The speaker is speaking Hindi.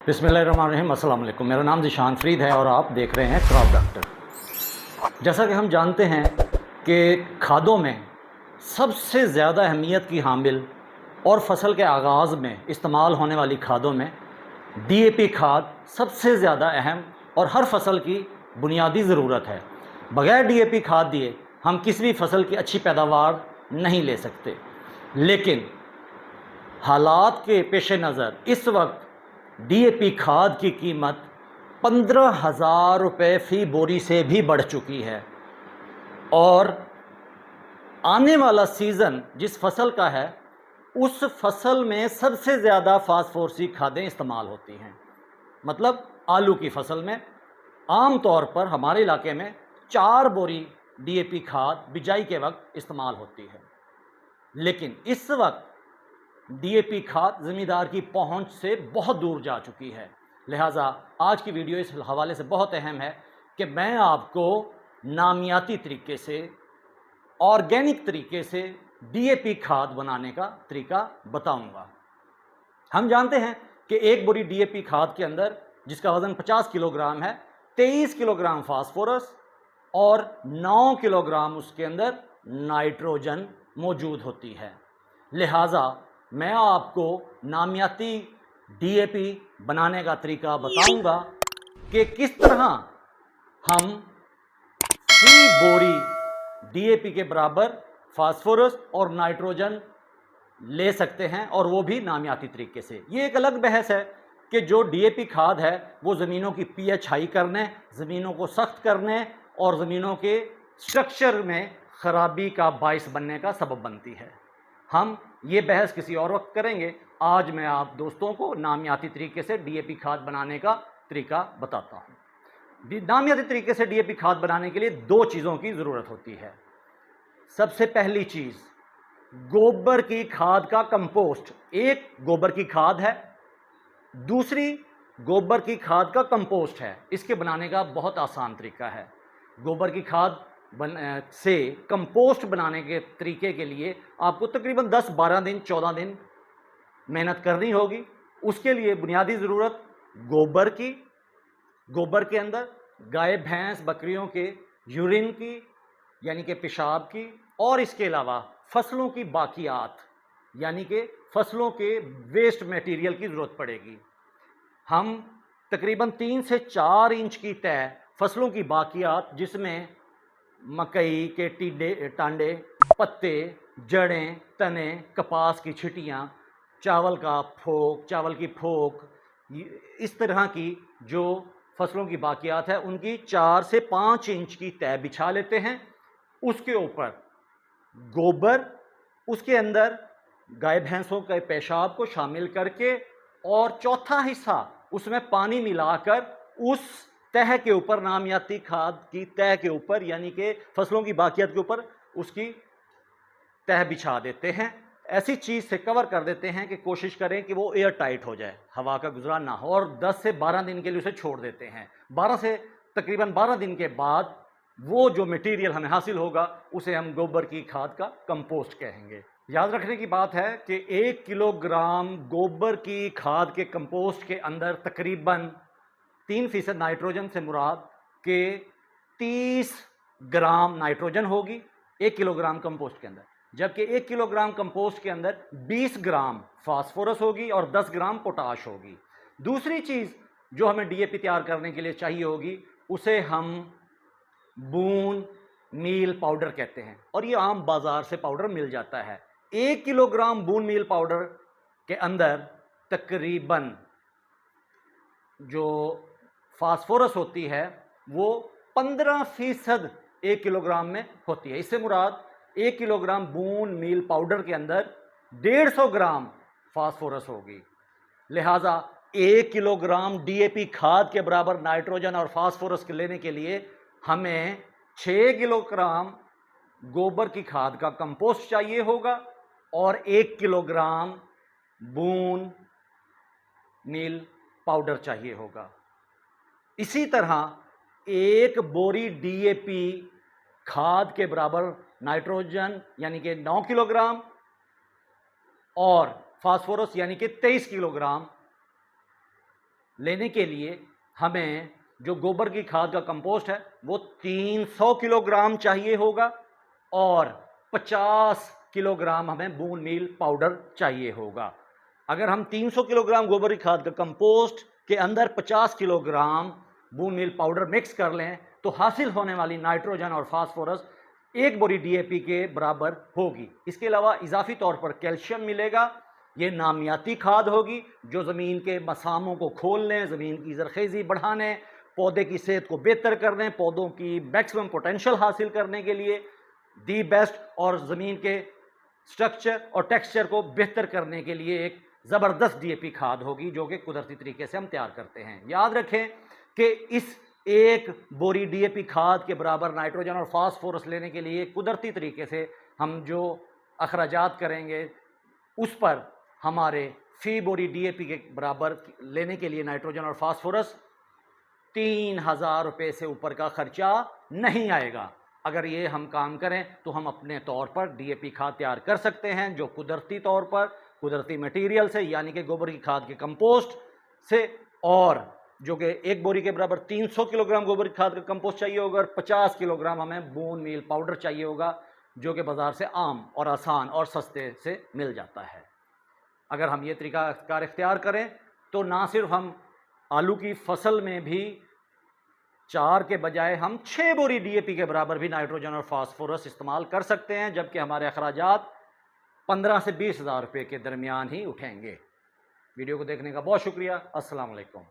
बिस्मिल्लाहिर्रहमानिर्रहीम। अस्सलाम वालेकुम। मेरा नाम ज़ीशान फ़रीद है और आप देख रहे हैं क्रॉप डॉक्टर। जैसा कि हम जानते हैं कि खादों में सबसे ज़्यादा अहमियत की हामिल और फसल के आगाज़ में इस्तेमाल होने वाली खादों में डीएपी खाद सबसे ज़्यादा अहम और हर फसल की बुनियादी ज़रूरत है। बग़ैर डीएपी खाद दिए हम किसी भी फसल की अच्छी पैदावार नहीं ले सकते। लेकिन हालात के पेश नज़र इस वक्त डीएपी खाद की कीमत 15,000 रुपये फ़ी बोरी से भी बढ़ चुकी है और आने वाला सीज़न जिस फसल का है उस फसल में सबसे ज़्यादा फास्फोरसी खादें इस्तेमाल होती हैं। मतलब आलू की फसल में आम तौर पर हमारे इलाके में 4 बोरी डीएपी खाद बिजाई के वक्त इस्तेमाल होती है। लेकिन इस वक्त डीएपी खाद ज़मींदार की पहुंच से बहुत दूर जा चुकी है। लिहाजा आज की वीडियो इस हवाले से बहुत अहम है कि मैं आपको नामियाती तरीके से, ऑर्गेनिक तरीके से डीएपी खाद बनाने का तरीका बताऊंगा। हम जानते हैं कि एक बोरी डीएपी खाद के अंदर, जिसका वज़न 50 किलोग्राम है, 23 किलोग्राम फास्फोरस और 9 किलोग्राम उसके अंदर नाइट्रोजन मौजूद होती है। लिहाजा मैं आपको नामियाती डीएपी बनाने का तरीका बताऊंगा कि किस तरह हम फी बोरी डीएपी के बराबर फास्फोरस और नाइट्रोजन ले सकते हैं, और वो भी नामियाती तरीके से। ये एक अलग बहस है कि जो डीएपी खाद है वो ज़मीनों की पीएच हाई करने, ज़मीनों को सख्त करने और ज़मीनों के स्ट्रक्चर में ख़राबी का बाइस बनने का सबब बनती है। हम ये बहस किसी और वक्त करेंगे। आज मैं आप दोस्तों को नामियाती तरीके से डीएपी खाद बनाने का तरीका बताता हूँ। नामियाती तरीके से डीएपी खाद बनाने के लिए 2 चीज़ों की ज़रूरत होती है। सबसे पहली चीज़ गोबर की खाद का कंपोस्ट। एक गोबर की खाद है, दूसरी गोबर की खाद का कंपोस्ट है। इसके बनाने का बहुत आसान तरीका है। गोबर की खाद से कंपोस्ट बनाने के तरीके के लिए आपको तकरीबन 10, 12 दिन, 14 दिन मेहनत करनी होगी। उसके लिए बुनियादी ज़रूरत गोबर की, गोबर के अंदर गाय, भैंस, बकरियों के यूरिन की यानी कि पेशाब की, और इसके अलावा फसलों की बाकियात यानी कि फसलों के वेस्ट मटेरियल की ज़रूरत पड़ेगी। हम तकरीबन 3 से 4 इंच की तय फसलों की बाकियात, जिसमें मकई के टांडे, पत्ते, जड़ें, तने, कपास की छिटियाँ, चावल का फोक, चावल की फोक, इस तरह की जो फसलों की बाकियात है उनकी 4 से 5 इंच की तय बिछा लेते हैं। उसके ऊपर गोबर, उसके अंदर गाय भैंसों के पेशाब को शामिल करके, और चौथा हिस्सा उसमें पानी मिलाकर उस तह के ऊपर, नामियाती खाद की तह के ऊपर यानी कि फसलों की बाकियात के ऊपर उसकी तह बिछा देते हैं। ऐसी चीज़ से कवर कर देते हैं कि कोशिश करें कि वो एयर टाइट हो जाए, हवा का गुजरा ना हो, और 10 से 12 दिन के लिए उसे छोड़ देते हैं। तकरीबन 12 दिन के बाद वो जो मटेरियल हमें हासिल होगा उसे हम गोबर की खाद का कंपोस्ट कहेंगे। याद रखने की बात है कि 1 किलोग्राम गोबर की खाद के कंपोस्ट के अंदर तकरीबन 3% नाइट्रोजन से मुराद के 30 ग्राम नाइट्रोजन होगी 1 किलोग्राम कंपोस्ट के अंदर, जबकि 1 किलोग्राम कंपोस्ट के अंदर 20 ग्राम फास्फोरस होगी और 10 ग्राम पोटाश होगी। दूसरी चीज़ जो हमें डीएपी तैयार करने के लिए चाहिए होगी उसे हम बून मील पाउडर कहते हैं, और ये आम बाज़ार से पाउडर मिल जाता है। 1 किलोग्राम बून मील पाउडर के अंदर तकरीबन जो फास्फोरस होती है वो 15% 1 किलोग्राम में होती है। इससे मुराद 1 किलोग्राम बून मील पाउडर के अंदर 150 ग्राम फास्फोरस होगी। लिहाजा 1 किलोग्राम डीएपी खाद के बराबर नाइट्रोजन और फास्फोरस लेने के लिए हमें 6 किलोग्राम गोबर की खाद का कंपोस्ट चाहिए होगा और 1 किलोग्राम बून मील पाउडर चाहिए होगा। इसी तरह 1 बोरी डीएपी खाद के बराबर नाइट्रोजन यानी कि 9 किलोग्राम और फास्फोरस यानी कि 23 किलोग्राम लेने के लिए हमें जो गोबर की खाद का कंपोस्ट है वो 300 किलोग्राम चाहिए होगा और 50 किलोग्राम हमें बोन मील पाउडर चाहिए होगा। अगर हम 300 किलोग्राम गोबर की खाद का कंपोस्ट के अंदर 50 kilogram bone meal powder mix कर लें तो हासिल होने वाली नाइट्रोजन और फास्फोरस एक बोरी डीएपी के बराबर होगी। इसके अलावा इजाफी तौर पर कैल्शियम मिलेगा। ये नामियाती खाद होगी जो ज़मीन के मसामों को खोलने, ज़मीन की ज़रखेज़ी बढ़ाने, पौधे की सेहत को बेहतर करने, पौधों की मैक्सिमम पोटेंशियल हासिल करने के लिए दी बेस्ट और ज़मीन के स्ट्रक्चर और टेक्सचर को बेहतर करने के लिए एक ज़बरदस्त डीएपी खाद होगी जो कि कुदरती तरीके से हम तैयार करते हैं। याद रखें कि इस एक बोरी डीएपी खाद के बराबर नाइट्रोजन और फास्फोरस लेने के लिए कुदरती तरीके से हम जो अखराजात करेंगे उस पर हमारे फी बोरी डीएपी के बराबर लेने के लिए नाइट्रोजन और फास्फोरस 3,000 रुपये से ऊपर का खर्चा नहीं आएगा। अगर ये हम काम करें तो हम अपने तौर पर डीएपी खाद तैयार कर सकते हैं जो कुदरती तौर पर कुदरती मटेरियल से यानी कि गोबर की खाद के कंपोस्ट से, और जो कि एक बोरी के बराबर 300 किलोग्राम गोबर की खाद का कंपोस्ट चाहिए होगा और 50 किलोग्राम हमें बोन मील पाउडर चाहिए होगा जो कि बाज़ार से आम और आसान और सस्ते से मिल जाता है। अगर हम ये तरीका कार इख्तियार करें तो ना सिर्फ हम आलू की फसल में भी 4 के बजाय हम 6 बोरी डीएपी के बराबर भी नाइट्रोजन और फास्फोरस इस्तेमाल कर सकते हैं, जबकि हमारे अखराजात 15 से 20,000 रुपये के दरमियान ही उठेंगे। वीडियो को देखने का बहुत शुक्रिया। अस्सलाम वालेकुम।